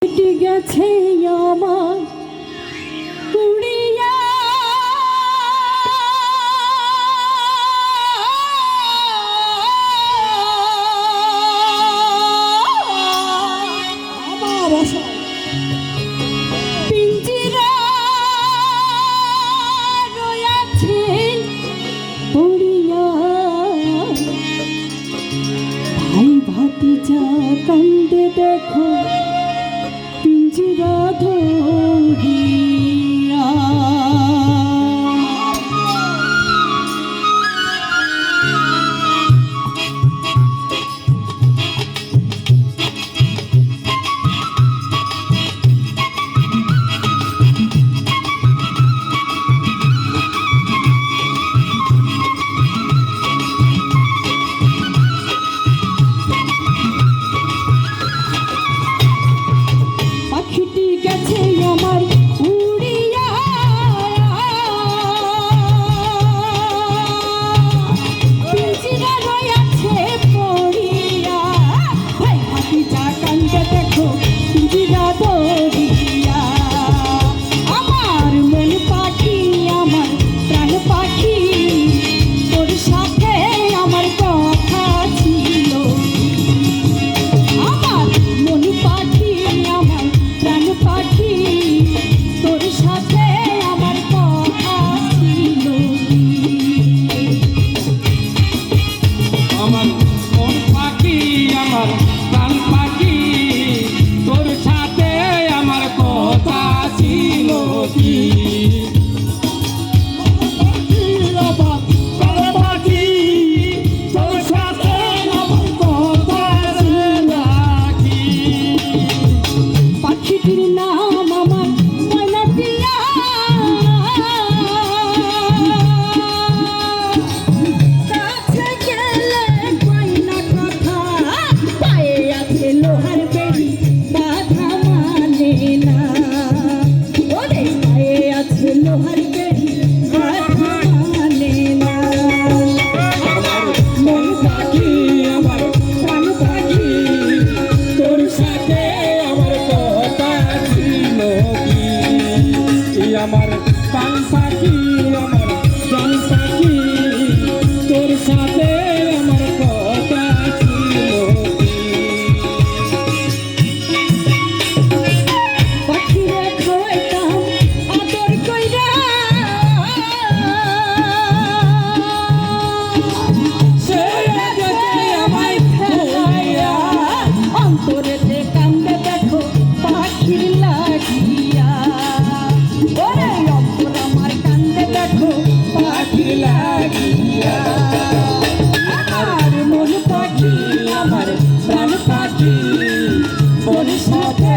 গেছে আমার উড়িয়া পিঞ্জিরা রয়েছে উড়িয়া ভাই ভাতিজা কান্দে দেখো পিঞ্জিরা ধরিয়া পাখিটি গেছে আমার উড়িয়া পিঞ্জিরা রয়েছে পড়িয়া ভাই ভাতিজা কান্দে দেখো পিঞ্জিরা ধরিয়া আমার মন পাখি আমার প্রাণ পাখি তোর সাথে আমার কথা ছিল আমার মন পাখি আমার প্রাণ পাখি তোর সাথে আমার কথা ছিল আমার মন পাখি আমার প্রাণ পাখি তোর সাথে আমার কথা ছিল কি আমার প্রাণ পাখি তোর সাথে আমার কথা ছিল কি পাখিটির নাম আমার ময়না টিয়া কাছে গেলে কই না কথা পায়ে আছে লোহার বেড়ি বাধা মানে না ওরে পায়ে আছে লোহার বেড়ি বাধা মানে না আমার মন পাখি আমার প্রাণ পাখি তোর সাথে আমার কথা ছিল কি আমার প্রাণ পাখি আমার প্রাণ পাখি তোর সাথে আমার কথা ছিল পাখিরে খাওয়াইতাম আদর কইরা সে গেছে আমায় ফেলাইয়া অন্তরেতে কান্দে দেখো পাখির লাগিয়া ওরে অন্তর আমার কান্দে দেখো পাখির লাগিয়া আমার মন পাখি আমার প্রাণ পাখি তোর সাথে